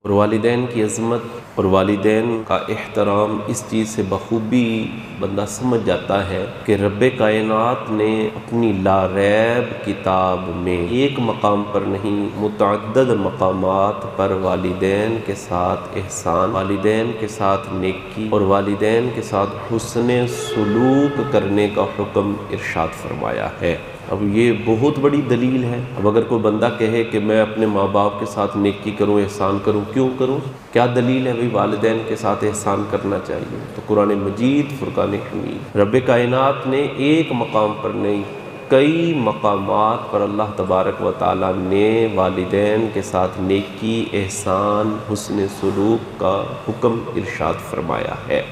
اور والدین کی عظمت اور والدین کا احترام اس چیز سے بخوبی بندہ سمجھ جاتا ہے کہ رب کائنات نے اپنی لا ریب کتاب میں ایک مقام پر نہیں متعدد مقامات پر والدین کے ساتھ احسان، والدین کے ساتھ نیکی اور والدین کے ساتھ حسن سلوک کرنے کا حکم ارشاد فرمایا ہے۔ اب یہ بہت بڑی دلیل ہے۔ اب اگر کوئی بندہ کہے کہ میں اپنے ماں باپ کے ساتھ نیکی کروں، احسان کروں، کیوں کروں؟ کیا دلیل ہے؟ والدین کے ساتھ احسان کرنا چاہیے۔ تو قرآن مجید فرقان حمید رب کائنات نے ایک مقام پر نہیں، کئی مقامات پر اللہ تبارک و تعالیٰ نے والدین کے ساتھ نیکی، احسان، حسن سلوک کا حکم ارشاد فرمایا ہے۔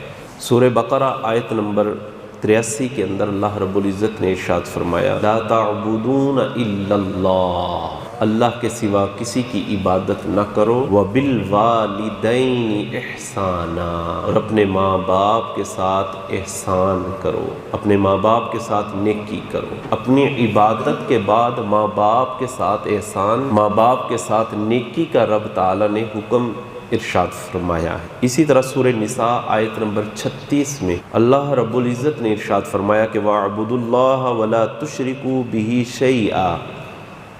سورہ بقرہ آیت نمبر 83 کے اندر اللہ رب العزت نے ارشاد فرمایا لا تعبدون الا اللہ، اللہ کے سوا کسی کی عبادت نہ کرو، وبالوالدین احسانا، اور اپنے ماں باپ کے ساتھ احسان کرو، اپنے ماں باپ کے ساتھ نیکی کرو۔ اپنی عبادت کے بعد ماں باپ کے ساتھ احسان، ماں باپ کے ساتھ نیکی کا رب تعالیٰ نے حکم ارشاد فرمایا ہے۔ اسی طرح سورہ نساء آیت نمبر 36 میں اللہ رب العزت نے ارشاد فرمایا کہ وَاعْبُدُوا اللَّهَ وَلَا تُشْرِكُوا بِهِ شَيْئًا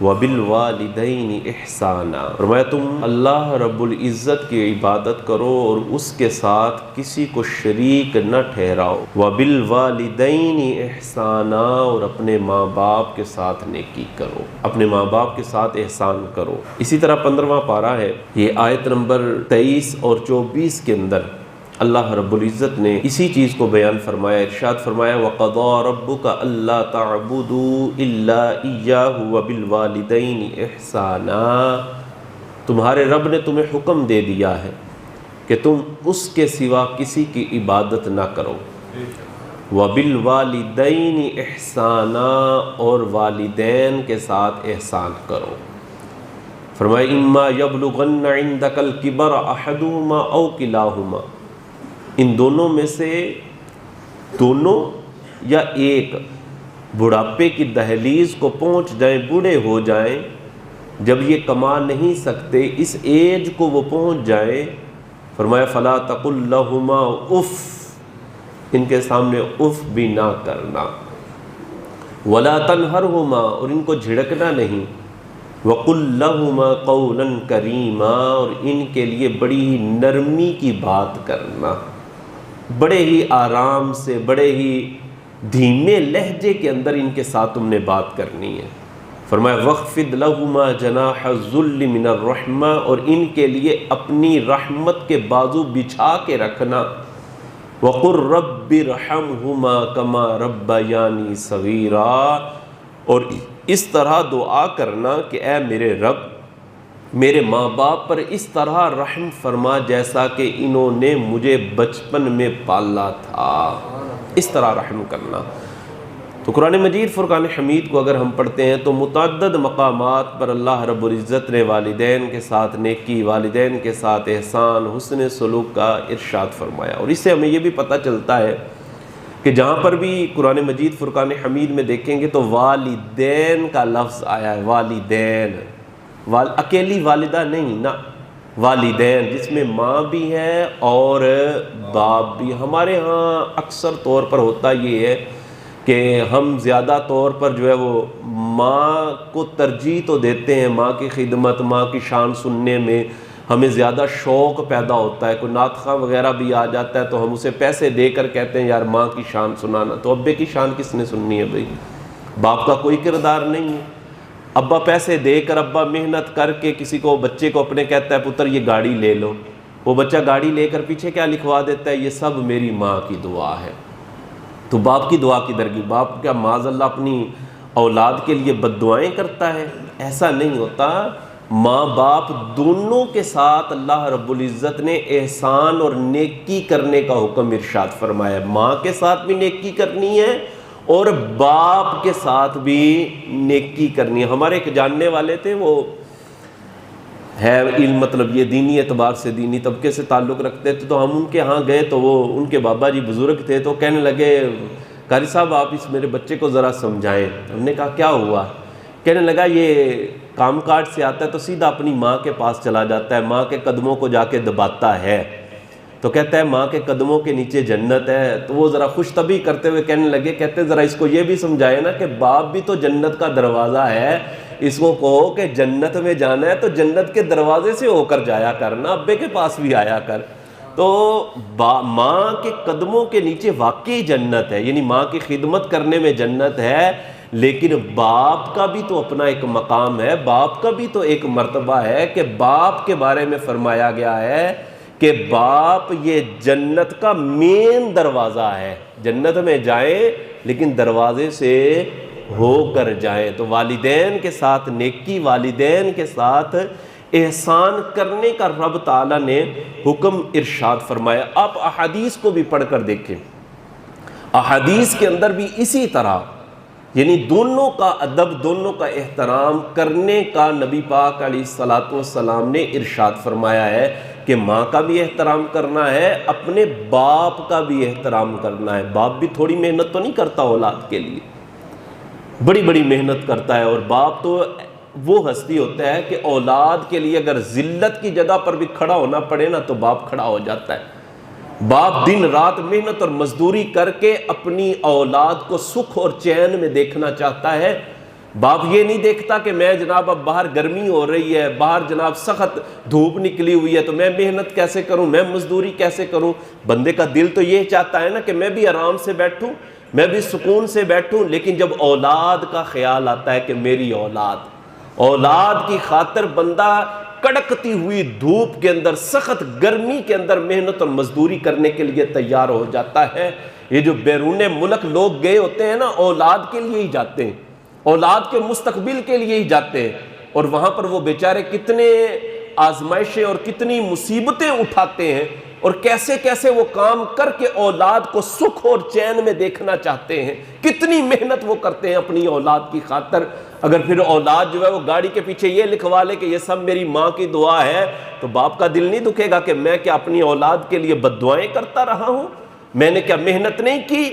وَبِالْوَالِدَيْنِ احسانا، فرمایا تم اللہ رب العزت کی عبادت کرو اور اس کے ساتھ کسی کو شریک نہ ٹھہراؤ، وَبِالْوَالِدَيْنِ احسانا، اور اپنے ماں باپ کے ساتھ نیکی کرو، اپنے ماں باپ کے ساتھ احسان کرو۔ اسی طرح 15واں پارہ ہے، یہ آیت نمبر 23 اور 24 کے اندر اللہ رب العزت نے اسی چیز کو بیان فرمایا، ارشاد فرمایا وَقَضَىٰ رَبُّكَ أَلَّا تَعْبُدُوا إِلَّا إِيَّاهُ وَبِالْوَالِدَيْنِ احسانا، تمہارے رب نے تمہیں حکم دے دیا ہے کہ تم اس کے سوا کسی کی عبادت نہ کرو، وَبِالْوَالِدَيْنِ احسانا، اور والدین کے ساتھ احسان کرو۔ فرمایا اِمَّا يَبْلُغَنَّ عِندَكَ الْكِبَرَ أَحَدُهُمَا أَوْ كِلَاهُمَا، ان دونوں میں سے دونوں یا ایک بڑھاپے کی دہلیز کو پہنچ جائیں، بوڑھے ہو جائیں، جب یہ کما نہیں سکتے، اس ایج کو وہ پہنچ جائیں، فرمایا فَلَا تَقُلْ لَهُمَا اُف، ان کے سامنے اف بھی نہ کرنا، وَلَا تَنْهَرْهُمَا، اور ان کو جھڑکنا نہیں، وَقُلْ لَهُمَا قَوْلًا كَرِيمًا، اور ان کے لیے بڑی ہی نرمی کی بات کرنا، بڑے ہی آرام سے، بڑے ہی دھیمے لہجے کے اندر ان کے ساتھ تم نے بات کرنی ہے۔ فرمایا وَاخْفِضْ لَهُمَا جَنَاحَ الذُّلِّ مِنَ الرَّحْمَةِ، اور ان کے لیے اپنی رحمت کے بازو بچھا کے رکھنا، وَقُلْ رَبِّ ارْحَمْهُمَا كَمَا رَبَّيَانِي صَغِيرًا، اور اس طرح دعا کرنا کہ اے میرے رب، میرے ماں باپ پر اس طرح رحم فرما جیسا کہ انہوں نے مجھے بچپن میں پالا تھا، اس طرح رحم کرنا۔ تو قرآن مجید فرقان حمید کو اگر ہم پڑھتے ہیں تو متعدد مقامات پر اللہ رب العزت نے والدین کے ساتھ نیکی، والدین کے ساتھ احسان، حسن سلوک کا ارشاد فرمایا، اور اس سے ہمیں یہ بھی پتہ چلتا ہے کہ جہاں پر بھی قرآن مجید فرقان حمید میں دیکھیں گے تو والدین کا لفظ آیا ہے، والدین، اکیلی والدہ نہیں نا، والدین جس میں ماں بھی ہے اور باپ بھی۔ ہمارے ہاں اکثر طور پر ہوتا یہ ہے کہ ہم زیادہ طور پر جو ہے وہ ماں کو ترجیح تو دیتے ہیں، ماں کی خدمت، ماں کی شان سننے میں ہمیں زیادہ شوق پیدا ہوتا ہے۔ کوئی نعت خواں وغیرہ بھی آ جاتا ہے تو ہم اسے پیسے دے کر کہتے ہیں یار ماں کی شان سنانا، تو ابے کی شان کس نے سننی ہے بھائی؟ باپ کا کوئی کردار نہیں ہے۔ ابا پیسے دے کر، ابا محنت کر کے کسی کو، بچے کو اپنے کہتا ہے پتر یہ گاڑی لے لو، وہ بچہ گاڑی لے کر پیچھے کیا لکھوا دیتا ہے؟ یہ سب میری ماں کی دعا ہے۔ تو باپ کی دعا کی درگی، باپ کیا معاذ اللہ اپنی اولاد کے لیے بد دعائیں کرتا ہے؟ ایسا نہیں ہوتا۔ ماں باپ دونوں کے ساتھ اللہ رب العزت نے احسان اور نیکی کرنے کا حکم ارشاد فرمایا۔ ماں کے ساتھ بھی نیکی کرنی ہے اور باپ کے ساتھ بھی نیکی کرنی ہے۔ ہمارے ایک جاننے والے تھے، وہ ہے علم، مطلب یہ دینی اعتبار سے، دینی طبقے سے تعلق رکھتے تھے، تو ہم ان کے ہاں گئے تو وہ ان کے بابا جی بزرگ تھے، تو کہنے لگے قاری صاحب آپ اس میرے بچے کو ذرا سمجھائیں۔ ہم نے کہا کیا ہوا؟ کہنے لگا یہ کام کاج سے آتا ہے تو سیدھا اپنی ماں کے پاس چلا جاتا ہے، ماں کے قدموں کو جا کے دباتا ہے، تو کہتا ہے ماں کے قدموں کے نیچے جنت ہے۔ تو وہ ذرا خوش طبعی کرتے ہوئے کہنے لگے، کہتے ذرا اس کو یہ بھی سمجھائے نا کہ باپ بھی تو جنت کا دروازہ ہے، اس کو کہو کہ جنت میں جانا ہے تو جنت کے دروازے سے ہو کر جایا کرنا، ابے کے پاس بھی آیا کر۔ تو ماں کے قدموں کے نیچے واقعی جنت ہے، یعنی ماں کی خدمت کرنے میں جنت ہے، لیکن باپ کا بھی تو اپنا ایک مقام ہے، باپ کا بھی تو ایک مرتبہ ہے کہ باپ کے بارے میں فرمایا گیا ہے کہ باپ یہ جنت کا مین دروازہ ہے، جنت میں جائیں لیکن دروازے سے ہو کر جائیں۔ تو والدین کے ساتھ نیکی، والدین کے ساتھ احسان کرنے کا رب تعالیٰ نے حکم ارشاد فرمایا۔ آپ احادیث کو بھی پڑھ کر دیکھیں، احادیث کے اندر بھی اسی طرح یعنی دونوں کا ادب، دونوں کا احترام کرنے کا نبی پاک علیہ الصلوۃ والسلام نے ارشاد فرمایا ہے کہ ماں کا بھی احترام کرنا ہے، اپنے باپ کا بھی احترام کرنا ہے۔ باپ بھی تھوڑی محنت تو نہیں کرتا اولاد کے لیے، بڑی بڑی محنت کرتا ہے، اور باپ تو وہ ہستی ہوتا ہے کہ اولاد کے لیے اگر ذلت کی جگہ پر بھی کھڑا ہونا پڑے نا تو باپ کھڑا ہو جاتا ہے۔ باپ دن رات محنت اور مزدوری کر کے اپنی اولاد کو سکھ اور چین میں دیکھنا چاہتا ہے۔ باپ یہ نہیں دیکھتا کہ میں جناب اب باہر گرمی ہو رہی ہے، باہر جناب سخت دھوپ نکلی ہوئی ہے تو میں محنت کیسے کروں، میں مزدوری کیسے کروں۔ بندے کا دل تو یہ چاہتا ہے نا کہ میں بھی آرام سے بیٹھوں، میں بھی سکون سے بیٹھوں، لیکن جب اولاد کا خیال آتا ہے کہ میری اولاد کی خاطر بندہ کڑکتی ہوئی دھوپ کے اندر، سخت گرمی کے اندر محنت اور مزدوری کرنے کے لیے تیار ہو جاتا ہے۔ یہ جو بیرون ملک لوگ گئے ہوتے ہیں نا، اولاد کے لیے ہی جاتے ہیں، اولاد کے مستقبل کے لیے ہی جاتے ہیں، اور وہاں پر وہ بیچارے کتنے آزمائشیں اور کتنی مصیبتیں اٹھاتے ہیں، اور کیسے کیسے وہ کام کر کے اولاد کو سکھ اور چین میں دیکھنا چاہتے ہیں، کتنی محنت وہ کرتے ہیں اپنی اولاد کی خاطر۔ اگر پھر اولاد جو ہے وہ گاڑی کے پیچھے یہ لکھوا لے کہ یہ سب میری ماں کی دعا ہے، تو باپ کا دل نہیں دکھے گا کہ میں کیا اپنی اولاد کے لیے بد دعائیں کرتا رہا ہوں، میں نے کیا محنت نہیں کی۔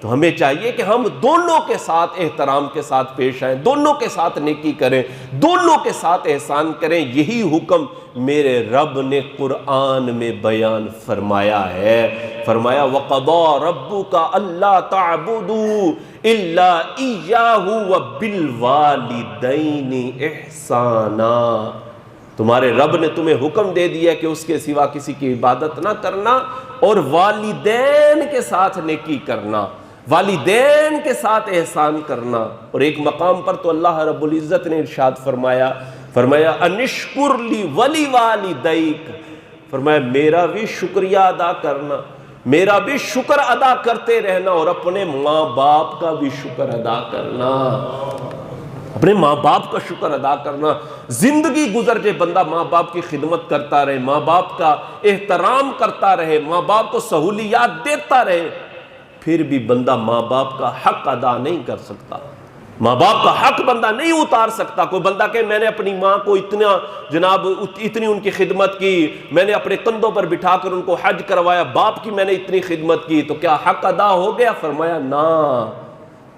تو ہمیں چاہیے کہ ہم دونوں کے ساتھ احترام کے ساتھ پیش آئیں، دونوں کے ساتھ نیکی کریں، دونوں کے ساتھ احسان کریں۔ یہی حکم میرے رب نے قرآن میں بیان فرمایا ہے۔ فرمایا وَقَضَىٰ رَبُّكَ أَلَّا تَعْبُدُوا إِلَّا إِيَّاهُ وَبِالْوَالِدَيْنِ إِحْسَانًا۔ تمہارے رب نے تمہیں حکم دے دیا کہ اس کے سوا کسی کی عبادت نہ کرنا، اور والدین کے ساتھ نیکی کرنا، والدین کے ساتھ احسان کرنا۔ اور ایک مقام پر تو اللہ رب العزت نے ارشاد فرمایا انشکر لی ولی والدیک، فرمایا میرا بھی شکریہ ادا کرنا، میرا بھی شکر ادا کرتے رہنا، اور اپنے ماں باپ کا بھی شکر ادا کرنا، اپنے ماں باپ کا شکر ادا کرنا۔ زندگی گزر جائے بندہ ماں باپ کی خدمت کرتا رہے، ماں باپ کا احترام کرتا رہے، ماں باپ کو سہولیات دیتا رہے، پھر بھی بندہ ماں باپ کا حق ادا نہیں کر سکتا، ماں باپ کا حق بندہ نہیں اتار سکتا۔ کوئی بندہ کہ میں نے اپنی ماں کو اتنا جناب اتنی ان کی خدمت کی، میں نے اپنے کندھوں پر بٹھا کر ان کو حج کروایا، باپ کی میں نے اتنی خدمت کی، تو کیا حق ادا ہو گیا؟ فرمایا نہ،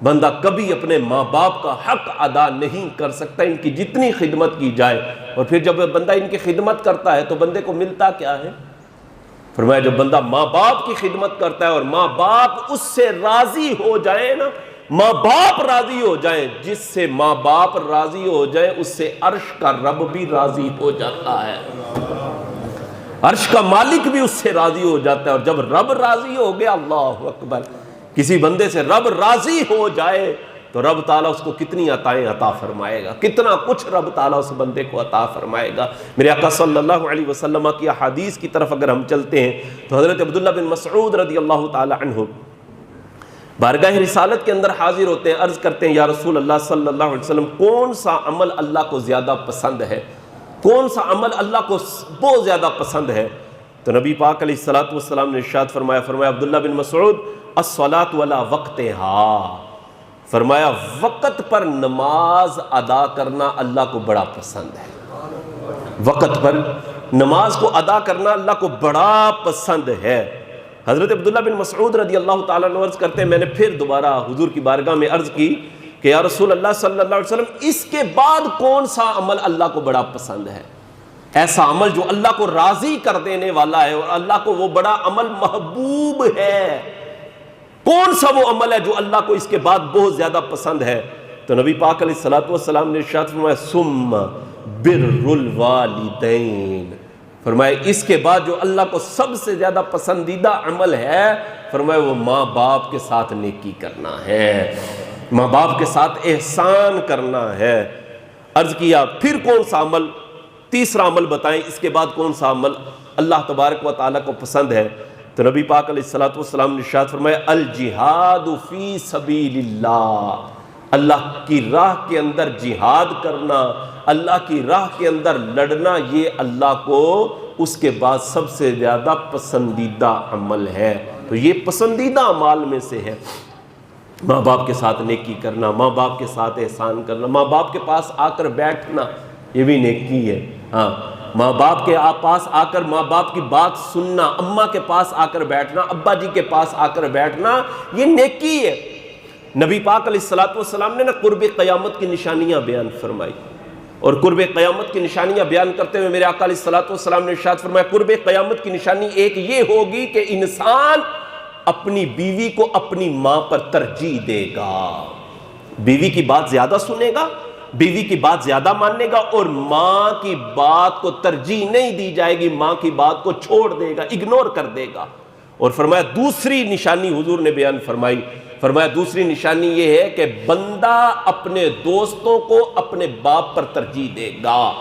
بندہ کبھی اپنے ماں باپ کا حق ادا نہیں کر سکتا، ان کی جتنی خدمت کی جائے۔ اور پھر جب بندہ ان کی خدمت کرتا ہے تو بندے کو ملتا کیا ہے؟ فرمایا جب بندہ ماں باپ کی خدمت کرتا ہے اور ماں باپ اس سے راضی ہو جائے نا، ماں باپ راضی ہو جائیں، جس سے ماں باپ راضی ہو جائیں اس سے عرش کا رب بھی راضی ہو جاتا ہے، عرش کا مالک بھی اس سے راضی ہو جاتا ہے۔ اور جب رب راضی ہو گیا، اللہ اکبر، کسی بندے سے رب راضی ہو جائے تو رب تعالیٰ اس کو کتنی عطائیں عطا فرمائے گا، کتنا کچھ رب تعالیٰ اس بندے کو عطا فرمائے گا۔ میرے آقا صلی اللہ علیہ وسلم کی حدیث کی طرف اگر ہم چلتے ہیں تو حضرت عبداللہ بن مسعود رضی اللہ تعالیٰ عنہ بارگاہ رسالت کے اندر حاضر ہوتے ہیں، عرض کرتے ہیں یا رسول اللہ صلی اللہ علیہ وسلم، کون سا عمل اللہ کو زیادہ پسند ہے، کون سا عمل اللہ کو بہت زیادہ پسند ہے؟ تو نبی پاک علیہ الصلوۃ والسلام نے ارشاد فرمایا عبداللہ بن مسعود الصلاۃ علی وقتہا، فرمایا وقت پر نماز ادا کرنا اللہ کو بڑا پسند ہے، وقت پر نماز کو ادا کرنا اللہ کو بڑا پسند ہے۔ حضرت عبداللہ بن مسعود رضی اللہ تعالیٰ عنہ عرض کرتے ہیں میں نے پھر دوبارہ حضور کی بارگاہ میں عرض کی کہ یا رسول اللہ صلی اللہ علیہ وسلم اس کے بعد کون سا عمل اللہ کو بڑا پسند ہے، ایسا عمل جو اللہ کو راضی کر دینے والا ہے اور اللہ کو وہ بڑا عمل محبوب ہے، کون سا وہ عمل ہے جو اللہ کو اس کے بعد بہت زیادہ پسند ہے؟ تو نبی پاک علیہ السلام نے ارشاد فرمایا ثم بر الوالدین، فرمایا اس کے بعد جو اللہ کو سب سے زیادہ پسندیدہ عمل ہے، فرمایا وہ ماں باپ کے ساتھ نیکی کرنا ہے، ماں باپ کے ساتھ احسان کرنا ہے۔ عرض کیا پھر کون سا عمل، تیسرا عمل بتائیں اس کے بعد کون سا عمل اللہ تبارک و تعالیٰ کو پسند ہے؟ تو نبی پاک علیہ السلام نے ارشاد فرمایا الجہاد فی سبیل اللہ، اللہ کی راہ کے اندر جہاد کرنا، اللہ کی راہ کے اندر لڑنا، یہ اللہ کو اس کے بعد سب سے زیادہ پسندیدہ عمل ہے۔ تو یہ پسندیدہ اعمال میں سے ہے، ماں باپ کے ساتھ نیکی کرنا، ماں باپ کے ساتھ احسان کرنا، ماں باپ کے پاس آ کر بیٹھنا، یہ بھی نیکی ہے۔ ہاں، ماں باپ کے پاس آ کر ماں باپ کی بات سننا، اماں کے پاس آ کر بیٹھنا، ابا جی کے پاس آ کر بیٹھنا، یہ نیکی ہے۔ نبی پاک علیہ السلام نے قرب قیامت کی نشانیاں بیان فرمائی، اور قرب قیامت کی نشانیاں بیان کرتے ہوئے میرے آقا علیہ السلام نے ارشاد فرمایا قرب قیامت کی نشانی ایک یہ ہوگی کہ انسان اپنی بیوی کو اپنی ماں پر ترجیح دے گا، بیوی کی بات زیادہ سنے گا، بیوی کی بات زیادہ ماننے گا، اور ماں کی بات کو ترجیح نہیں دی جائے گی، ماں کی بات کو چھوڑ دے گا، اگنور کر دے گا۔ اور فرمایا دوسری نشانی حضور نے بیان فرمائی، فرمایا دوسری نشانی یہ ہے کہ بندہ اپنے دوستوں کو اپنے باپ پر ترجیح دے گا،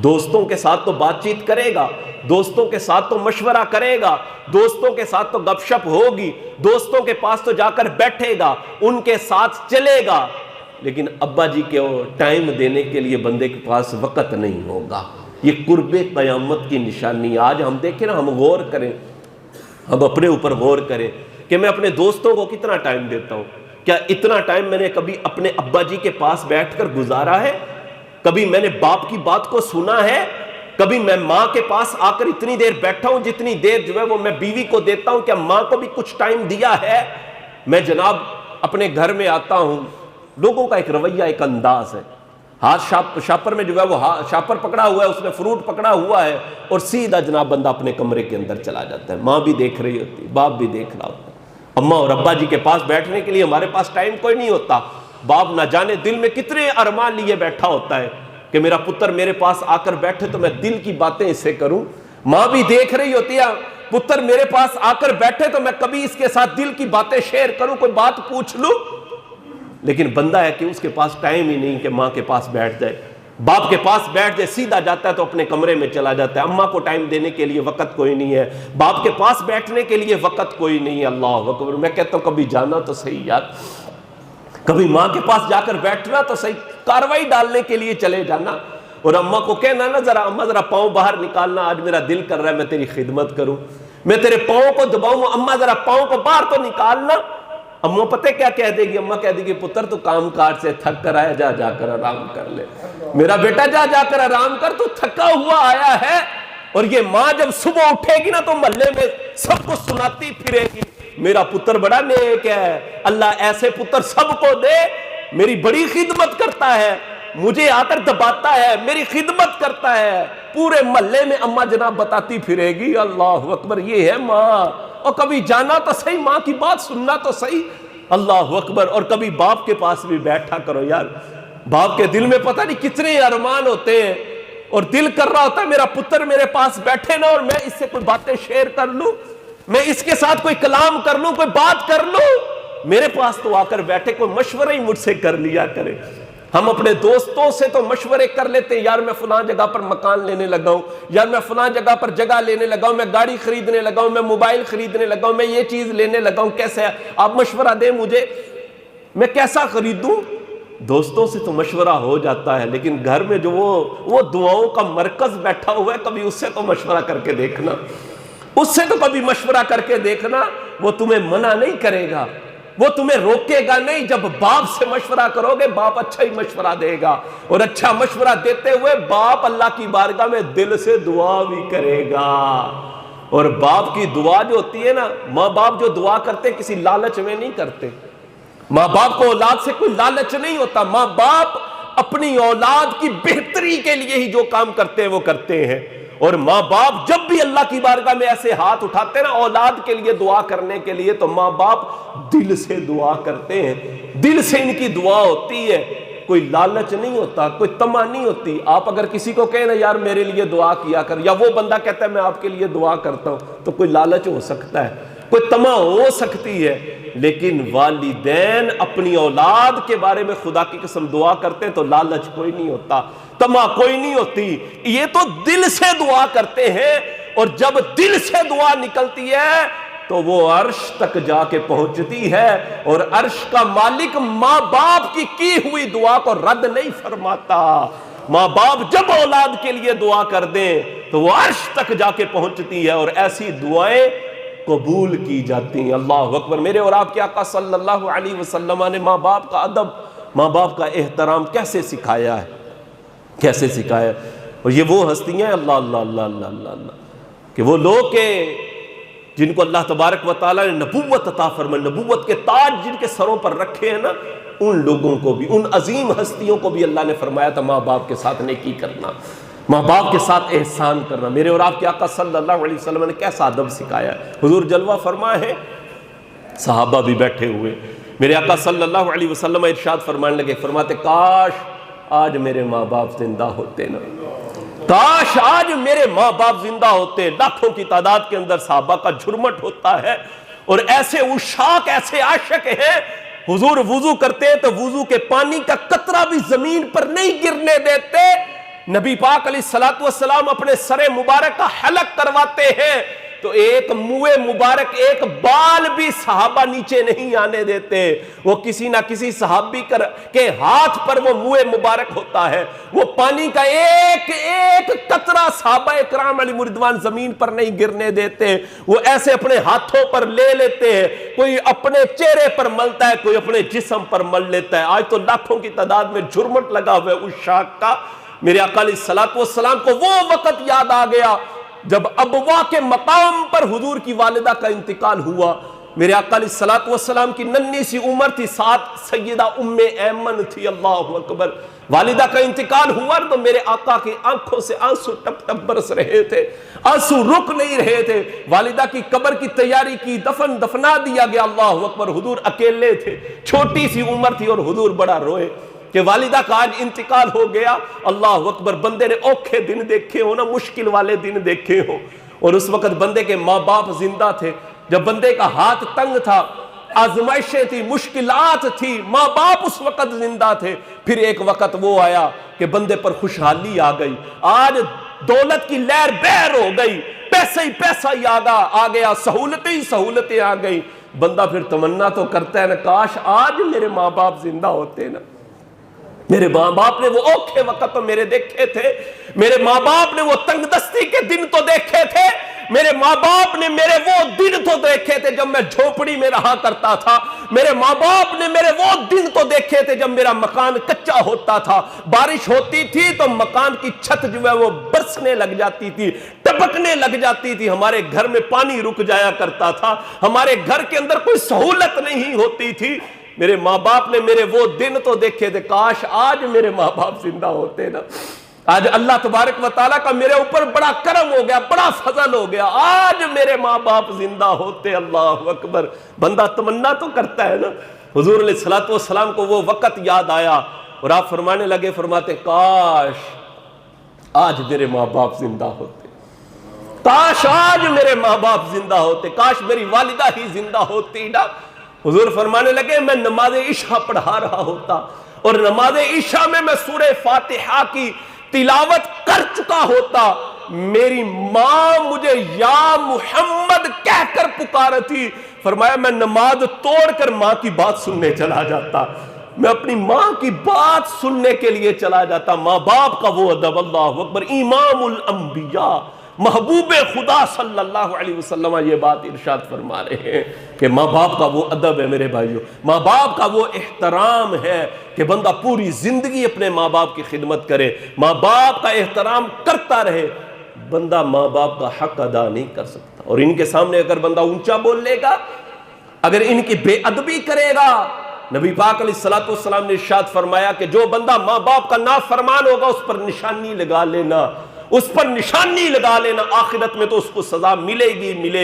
دوستوں کے ساتھ تو بات چیت کرے گا، دوستوں کے ساتھ تو مشورہ کرے گا، دوستوں کے ساتھ تو گپ شپ ہوگی، دوستوں کے پاس تو جا کر بیٹھے گا، ان کے ساتھ چلے گا، لیکن ابا جی کے ٹائم دینے کے لیے بندے کے پاس وقت نہیں ہوگا۔ یہ قرب قیامت کی نشانی۔ آج ہم دیکھیں نا، ہم غور کریں، ہم اپنے اوپر غور کریں کہ میں اپنے دوستوں کو کتنا ٹائم دیتا ہوں۔ کیا اتنا ٹائم میں نے کبھی اپنے ابا جی کے پاس بیٹھ کر گزارا ہے؟ کبھی میں نے باپ کی بات کو سنا ہے؟ کبھی میں ماں کے پاس آ کر اتنی دیر بیٹھا ہوں جتنی دیر جو ہے وہ میں بیوی کو دیتا ہوں؟ کیا ماں کو بھی کچھ ٹائم دیا ہے؟ میں جناب اپنے گھر میں آتا ہوں، لوگوں کا ایک رویہ، ایک انداز ہے، ہاتھ شاپر میں جو ہے وہ شاپر پکڑا ہوا ہے، اس میں فروٹ پکڑا ہوا ہے، اور سیدھا جناب بندہ اپنے کمرے کے اندر چلا جاتا ہے۔ ماں بھی دیکھ رہی ہوتی ہے، باپ بھی دیکھ رہا ہوتا ہے۔ اماں اور ابا جی کے پاس بیٹھنے کے لیے ہمارے پاس ٹائم کوئی نہیں ہوتا۔ باپ نہ جانے دل میں کتنے ارمان لیے بیٹھا ہوتا ہے کہ میرا پتر میرے پاس آ کر بیٹھے تو میں دل کی باتیں اس سے کروں۔ ماں بھی دیکھ رہی ہوتی ہے، پتر میرے پاس آ کر بیٹھے تو میں کبھی اس کے ساتھ دل کی باتیں شیئر کروں، کوئی بات پوچھ لوں۔ لیکن بندہ ہے کہ اس کے پاس ٹائم ہی نہیں کہ ماں کے پاس بیٹھ جائے، باپ کے پاس بیٹھ جائے، سیدھا جاتا ہے تو اپنے کمرے میں چلا جاتا ہے۔ اماں کو ٹائم دینے کے لیے وقت کوئی نہیں ہے، باپ کے پاس بیٹھنے کے لیے وقت کوئی نہیں ہے۔ اللہ اکبر۔ میں کہتا ہوں کبھی جانا تو صحیح یار، کبھی ماں کے پاس جا کر بیٹھنا تو صحیح، کاروائی ڈالنے کے لیے چلے جانا، اور اماں کو کہنا نا ذرا اماں ذرا پاؤں باہر نکالنا، آج میرا دل کر رہا ہے میں تیری خدمت کروں، میں تیرے پاؤں کو دباؤں، اماں ذرا پاؤں کو باہر تو نکالنا۔ اماں پتہ کیا کہہ دے گی؟ اماں کہہ دے گی پتر تو کام کاج سے تھک کر آیا، جا جا کر آرام کر لے، میرا بیٹا جا جا کر آرام کر، تو تھکا ہوا آیا ہے۔ اور یہ ماں جب صبح اٹھے گی نا تو محلے میں سب کو سناتی پھرے گی، میرا پتر بڑا نیک ہے، اللہ ایسے پتر سب کو دے، میری بڑی خدمت کرتا ہے، مجھے آ کر دباتا ہے، میری خدمت کرتا ہے، پورے محلے میں اماں جناب بتاتی پھرے گی۔ اللہ اکبر، یہ ہے ماں۔ اور کبھی جانا تو صحیح، ماں کی بات سننا تو صحیح۔ اللہ اکبر۔ اور کبھی باپ کے پاس بھی بیٹھا کرو یار، باپ کے دل میں پتہ نہیں کتنے ارمان ہوتے ہیں، اور دل کر رہا ہوتا ہے میرا پتر میرے پاس بیٹھے نا، اور میں اس سے کوئی باتیں شیئر کر لوں، میں اس کے ساتھ کوئی کلام کر لوں، کوئی بات کر لوں، میرے پاس تو آ کر بیٹھے، کوئی مشورہ ہی مجھ سے کر لیا کرے۔ ہم اپنے دوستوں سے تو مشورے کر لیتے ہیں، یار میں فلاں جگہ پر مکان لینے لگا ہوں، یار میں فلاں جگہ پر جگہ لینے لگا ہوں، میں گاڑی خریدنے لگا ہوں، میں موبائل خریدنے لگا ہوں، میں یہ چیز لینے لگا ہوں، کیسے ہے آپ مشورہ دیں مجھے، میں کیسا خریدوں؟ دوستوں سے تو مشورہ ہو جاتا ہے، لیکن گھر میں جو وہ دعاؤں کا مرکز بیٹھا ہوا ہے، کبھی اس سے تو مشورہ کر کے دیکھنا، اس سے تو کبھی مشورہ کر کے دیکھنا، وہ تمہیں منع نہیں کرے گا، وہ تمہیں روکے گا نہیں۔ جب باپ سے مشورہ کرو گے باپ اچھا ہی مشورہ دے گا، اور اچھا مشورہ دیتے ہوئے باپ اللہ کی بارگاہ میں دل سے دعا بھی کرے گا۔ اور باپ کی دعا جو ہوتی ہے نا، ماں باپ جو دعا کرتے کسی لالچ میں نہیں کرتے، ماں باپ کو اولاد سے کوئی لالچ نہیں ہوتا، ماں باپ اپنی اولاد کی بہتری کے لیے ہی جو کام کرتے ہیں وہ کرتے ہیں. اور ماں باپ جب بھی اللہ کی بارگاہ میں ایسے ہاتھ اٹھاتے ہیں نا اولاد کے لیے دعا کرنے کے لیے، تو ماں باپ دل سے دعا کرتے ہیں، دل سے ان کی دعا ہوتی ہے، کوئی لالچ نہیں ہوتا، کوئی طمع نہیں ہوتی. آپ اگر کسی کو کہیں نا یار میرے لیے دعا کیا کر، یا وہ بندہ کہتا ہے میں آپ کے لیے دعا کرتا ہوں، تو کوئی لالچ ہو سکتا ہے، کوئی طمع ہو سکتی ہے. لیکن والدین اپنی اولاد کے بارے میں خدا کی قسم دعا کرتے ہیں تو لالچ کوئی نہیں ہوتا، طمع کوئی نہیں ہوتی. یہ تو دل سے دعا کرتے ہیں، اور جب دل سے دعا نکلتی ہے تو وہ عرش تک جا کے پہنچتی ہے، اور عرش کا مالک ماں باپ کی ہوئی دعا کو رد نہیں فرماتا. ماں باپ جب اولاد کے لیے دعا کر دیں تو وہ عرش تک جا کے پہنچتی ہے، اور ایسی دعائیں قبول کی جاتی ہیں. اللہ اکبر. میرے اور آپ کے آقا صلی اللہ علیہ وسلم نے ماں باپ کا ادب، ماں باپ کا احترام کیسے سکھایا ہے، کیسے سکھایا. اور یہ وہ ہستیاں اللہ اللہ اللہ اللہ اللہ اللہ کہ وہ لوگ کہ جن کو اللہ تبارک و تعالیٰ نے نبوت عطا فرمائی، نبوت کے تاج جن کے سروں پر رکھے ہیں نا، ان لوگوں کو بھی، ان عظیم ہستیوں کو بھی اللہ نے فرمایا تھا ماں باپ کے ساتھ نیکی کرنا، ماں باپ کے ساتھ احسان کرنا. میرے اور آپ کے آقا صلی اللہ علیہ وسلم نے کیسا ادب سکھایا ہے. حضور جلوہ فرمائے ہیں، صحابہ بھی بیٹھے ہوئے، میرے آقا صلی اللہ علیہ وسلم ارشاد فرمانے لگے، فرماتے کاش آج میرے ماں باپ زندہ ہوتے نا، کاش آج میرے ماں باپ زندہ ہوتے. لاکھوں کی تعداد کے اندر صحابہ کا جھرمٹ ہوتا ہے، اور ایسے عشاق، ایسے عاشق ہیں، حضور وضو کرتے ہیں تو وضو کے پانی کا قطرہ بھی زمین پر نہیں گرنے دیتے. نبی پاک علیہ الصلوۃ والسلام اپنے سر مبارک کا حلق کرواتے ہیں تو ایک منہ مبارک، ایک بال بھی صحابہ نیچے نہیں آنے دیتے. وہ کسی نہ کسی صحابی کے ہاتھ پر وہ منہ مبارک ہوتا ہے، وہ پانی کا ایک ایک قطرہ صحابہ اکرام علیہ رضوان زمین پر نہیں گرنے دیتے. وہ ایسے اپنے ہاتھوں پر لے لیتے ہیں، کوئی اپنے چہرے پر ملتا ہے، کوئی اپنے جسم پر مل لیتا ہے. آج تو لاکھوں کی تعداد میں جھرمٹ لگا ہوا ہے اس شاخ کا. میرے آقا علیہ الصلوۃ والسلام کو وہ وقت یاد آ گیا جب ابوا کے مقام پر حضور کی والدہ کا انتقال ہوا. میرے آقا علیہ الصلوۃ والسلام کی ننھی سی عمر تھی، ساتھ سیدہ ام ایمن تھی. اللہ اکبر. والدہ کا انتقال ہوا تو میرے آقا کی آنکھوں سے آنسو ٹپ ٹپ برس رہے تھے، آنسو رک نہیں رہے تھے. والدہ کی قبر کی تیاری کی، دفنا دیا گیا. اللہ اکبر. حضور اکیلے تھے، چھوٹی سی عمر تھی، اور حضور بڑا روئے کہ والدہ کا آج انتقال ہو گیا. اللہ اکبر. بندے نے اوکھے دن دیکھے ہو نا، مشکل والے دن دیکھے ہو، اور اس وقت بندے کے ماں باپ زندہ تھے. جب بندے کا ہاتھ تنگ تھا، آزمائشیں تھی، مشکلات تھی، ماں باپ اس وقت زندہ تھے. پھر ایک وقت وہ آیا کہ بندے پر خوشحالی آ گئی. آج دولت کی لہر بہر ہو گئی، پیسہ ہی پیسہ ہی آ گیا، سہولتیں ہی سہولتیں آ گئی. بندہ پھر تمنا تو کرتا ہے نا، کاش آج میرے ماں باپ زندہ ہوتے نا. میرے ماں باپ نے وہ اوکھے وقت تو میرے دیکھے تھے، میرے ماں باپ نے وہ تنگ دستی کے دن تو دیکھے تھے، میرے ماں باپ نے میرے وہ دن تو دیکھے تھے جب میں جھوپڑی میں رہا کرتا تھا، میرے ماں باپ نے میرے وہ دن تو دیکھے تھے جب میرا مکان کچا ہوتا تھا، بارش ہوتی تھی تو مکان کی چھت جو ہے وہ برسنے لگ جاتی تھی، ٹپکنے لگ جاتی تھی، ہمارے گھر میں پانی رک جایا کرتا تھا، ہمارے گھر کے اندر کوئی سہولت نہیں ہوتی تھی. میرے ماں باپ نے میرے وہ دن تو دیکھے تھے، کاش آج میرے ماں باپ زندہ ہوتے نا. آج اللہ تبارک و تعالیٰ کا میرے اوپر بڑا کرم ہو گیا، بڑا فضل ہو گیا، آج میرے ماں باپ زندہ ہوتے. اللہ اکبر. بندہ تمنا تو کرتا ہے نا. حضور علیہ الصلوۃ والسلام کو وہ وقت یاد آیا اور آپ فرمانے لگے، فرماتے کاش آج میرے ماں باپ زندہ ہوتے، کاش آج میرے ماں باپ زندہ ہوتے، کاش میری والدہ ہی زندہ ہوتی نا. حضور فرمانے لگے میں نماز عشاء پڑھا رہا ہوتا اور نماز عشاء میں سورہ فاتحہ کی تلاوت کر چکا ہوتا، میری ماں مجھے یا محمد کہہ کر پکارتی. فرمایا میں نماز توڑ کر ماں کی بات سننے چلا جاتا، میں اپنی ماں کی بات سننے کے لیے چلا جاتا. ماں باپ کا وہ ادب. اللہ اکبر. امام الانبیاء محبوب خدا صلی اللہ علیہ وسلم یہ بات ارشاد فرما رہے ہیں کہ ماں باپ کا وہ ادب ہے میرے بھائیو، ماں باپ کا وہ احترام ہے کہ بندہ پوری زندگی اپنے ماں باپ کی خدمت کرے، ماں باپ کا احترام کرتا رہے. بندہ ماں باپ کا حق ادا نہیں کر سکتا، اور ان کے سامنے اگر بندہ اونچا بول لے گا، اگر ان کی بے ادبی کرے گا، نبی پاک علیہ الصلوۃ والسلام نے ارشاد فرمایا کہ جو بندہ ماں باپ کا نافرمان ہوگا اس پر نشانی لگا لینا، اس پر نشانی لگا لینا، آخرت میں تو اس کو سزا ملے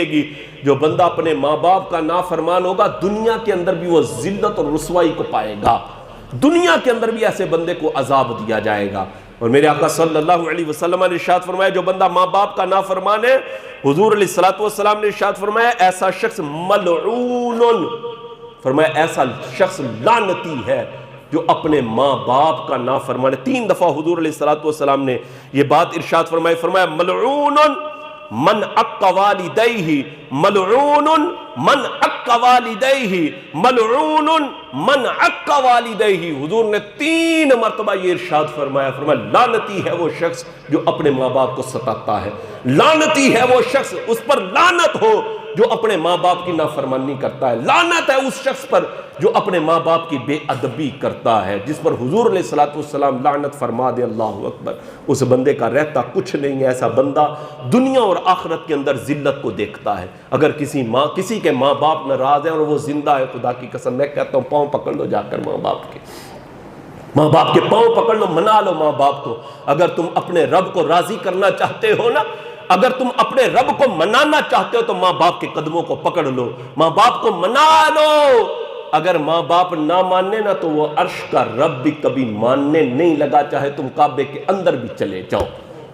گی۔ جو بندہ اپنے ماں باپ کا نافرمان ہوگا دنیا کے اندر بھی وہ ذلت اور رسوائی کو پائے گا، دنیا کے اندر بھی ایسے بندے کو عذاب دیا جائے گا۔ اور میرے آقا صلی اللہ علیہ وسلم نے ارشاد فرمایا جو بندہ ماں باپ کا نافرمان ہے، حضور علیہ الصلوۃ والسلام نے ارشاد فرمایا ایسا شخص ملعون، فرمایا ایسا شخص لعنتی ہے جو اپنے ماں باپ کا نافرمان ہے۔ 3 دفعہ حضور علیہ الصلوۃ والسلام نے یہ بات ارشاد فرمائی، فرمایا ملعون من عق والدیہ، ملعون من عق والدیہ، ملعون من عق والدیہ۔ حضور نے 3 مرتبہ یہ ارشاد فرمایا، فرمایا لعنتی ہے وہ شخص جو اپنے ماں باپ کو ستاتا ہے، لعنتی ہے وہ شخص، اس پر لعنت ہو جو اپنے ماں باپ کی نافرمانی کرتا ہے، لعنت ہے اس شخص پر جو اپنے ماں باپ کی بے ادبی کرتا ہے، جس پر حضور علیہ الصلوۃ والسلام لعنت فرما دے۔ اللہ اکبر، اس بندے کا رہتا کچھ نہیں ہے۔ ایسا بندہ دنیا اور آخرت کے اندر ذلت کو دیکھتا ہے۔ اگر کسی کے ماں باپ ناراض ہیں اور وہ زندہ ہے، خدا کی قسم میں کہتا ہوں پاؤں پکڑ لو جا کر ماں باپ کے پاؤں پکڑ لو، منا لو ماں باپ کو۔ اگر تم اپنے رب کو راضی کرنا چاہتے ہو نا، اگر تم اپنے رب کو منانا چاہتے ہو تو ماں باپ کے قدموں کو پکڑ لو، ماں باپ کو منا لو۔ اگر ماں باپ نہ ماننے نا تو وہ عرش کا رب بھی کبھی ماننے نہیں لگا، چاہے تم کعبے کے اندر بھی چلے جاؤ،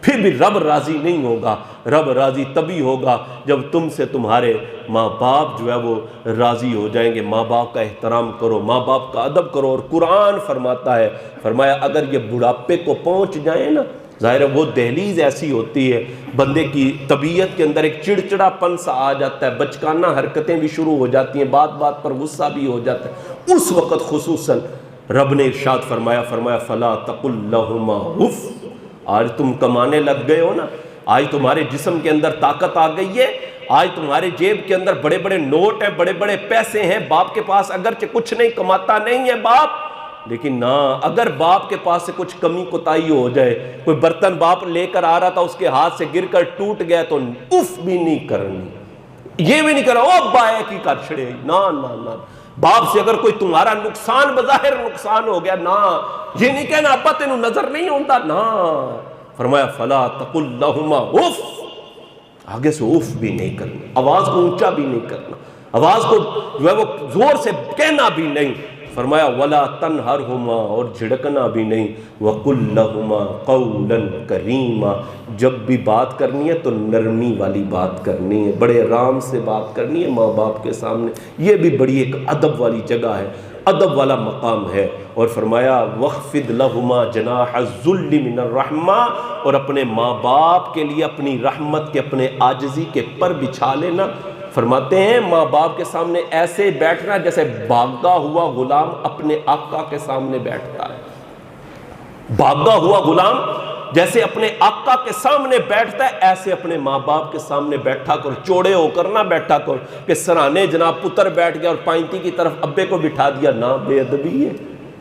پھر بھی رب راضی نہیں ہوگا۔ رب راضی تبھی ہوگا جب تم سے تمہارے ماں باپ جو ہے وہ راضی ہو جائیں گے۔ ماں باپ کا احترام کرو، ماں باپ کا ادب کرو۔ اور قرآن فرماتا ہے، فرمایا اگر یہ بڑھاپے کو پہنچ جائیں نا، ظاہر ہے وہ دہلیز ایسی ہوتی ہے، بندے کی طبیعت کے اندر ایک چڑچڑا پن سا آ جاتا ہے، بچکانہ حرکتیں بھی شروع ہو جاتی ہیں، بات بات پر غصہ بھی ہو جاتا ہے۔ اس وقت خصوصاً رب نے ارشاد فرمایا فلا تقل لہما اف۔ آج تم کمانے لگ گئے ہو نا، آج تمہارے جسم کے اندر طاقت آ گئی ہے، آج تمہارے جیب کے اندر بڑے بڑے نوٹ ہیں، بڑے بڑے پیسے ہیں، باپ کے پاس اگرچہ کچھ نہیں، کماتا نہیں ہے باپ، لیکن نہ اگر باپ کے پاس سے کچھ کمی کوتاہی ہو جائے، کوئی برتن باپ لے کر آ رہا تھا اس کے ہاتھ سے گر کر ٹوٹ گیا تو اف بھی نہیں کرنی، یہ بھی نہیں کرنا او بائے کی کر چھڑے، نہ باپ سے اگر کوئی تمہارا نقصان بظاہر نقصان ہو گیا، نہ یہ نہیں کہنا ابا تینوں نظر نہیں ہوتا، نہ فرمایا فلا تقل لہما اف، آگے سے اف بھی نہیں کرنا، آواز کو اونچا بھی نہیں کرنا، آواز کو جو ہے وہ زور سے کہنا بھی نہیں۔ فرمایا ولا تنہرہما، اور جھڑکنا بھی نہیں، وقل لہما قولا کریما، جب بھی بات کرنی ہے تو نرمی والی بات کرنی ہے، بڑے آرام سے بات کرنی ہے ماں باپ کے سامنے۔ یہ بھی بڑی ایک ادب والی جگہ ہے، ادب والا مقام ہے۔ اور فرمایا وَخْفِضْ لَهُمَا جَنَاحَ الذُّلِّ مِنَ الرَّحْمَةِ، اور اپنے ماں باپ کے لیے اپنی رحمت کے، اپنے عاجزی کے پر بچھا لینا۔ فرماتے ہیں ماں باپ کے سامنے ایسے بیٹھنا جیسے بھاگا ہوا غلام اپنے آقا کے سامنے بیٹھتا ہے، بھاگا ہوا غلام جیسے اپنے آقا کے سامنے بیٹھتا ہے، ایسے اپنے ماں باپ کے سامنے بیٹھا کر، چوڑے ہو کر نہ بیٹھا کر کہ سرانے جناب پتر بیٹھ گیا اور پائنتی کی طرف ابے کو بٹھا دیا، نہ بے ادبی ہے،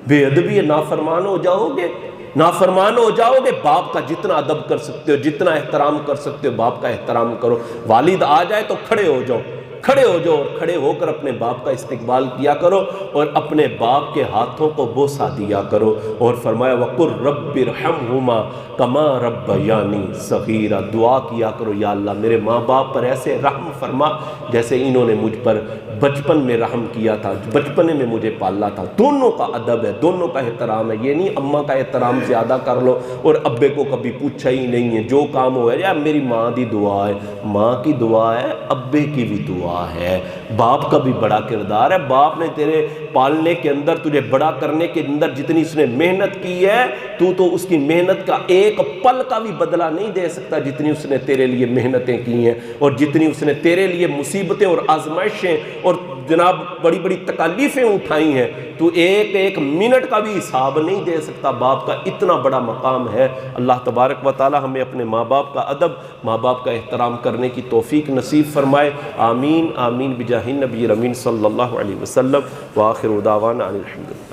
بے ادبی ہے، نافرمان ہو جاؤ گے، نافرمان ہو جاؤ گے۔ باپ کا جتنا ادب کر سکتے ہو، جتنا احترام کر سکتے ہو، باپ کا احترام کرو۔ والد آ جائے تو کھڑے ہو جاؤ، کھڑے ہو جاؤ، اور کھڑے ہو کر اپنے باپ کا استقبال کیا کرو اور اپنے باپ کے ہاتھوں کو بوسہ دیا کرو۔ اور فرمایا وَقُلْ رَبِّ ارْحَمْهُمَا كَمَا رَبَّيَانِي صَغِيرًا، دعا کیا کرو یا اللہ میرے ماں باپ پر ایسے رحم فرما جیسے انہوں نے مجھ پر بچپن میں رحم کیا تھا، بچپنے میں مجھے پالا تھا۔ دونوں کا ادب ہے، دونوں کا احترام ہے، یہ نہیں اماں کا احترام زیادہ کر لو اور ابے کو کبھی پوچھا ہی نہیں ہے، جو کام ہو ہے یا میری ماں دی دعا ہے، ماں کی دعا ہے، ابے کی بھی دعا ہے، باپ کا بھی بڑا کردار ہے۔ باپ نے تیرے پالنے کے اندر، تجھے بڑا کرنے کے اندر جتنی اس نے محنت کی ہے، تو اس کی محنت کا ایک پل کا بھی بدلہ نہیں دے سکتا جتنی اس نے تیرے لیے محنتیں کی ہیں، اور جتنی اس نے تیرے لیے مصیبتیں اور آزمائشیں اور جناب بڑی بڑی تکالیفیں اٹھائی ہیں، تو ایک ایک منٹ کا بھی حساب نہیں دے سکتا۔ باپ کا اتنا بڑا مقام ہے۔ اللہ تبارک و تعالی ہمیں اپنے ماں باپ کا ادب، ماں باپ کا احترام کرنے کی توفیق نصیب فرمائے۔ آمین آمین بجاہ النبی الامین صلی اللہ علیہ وسلم، وآخر دعوانا ان الحمد للہ۔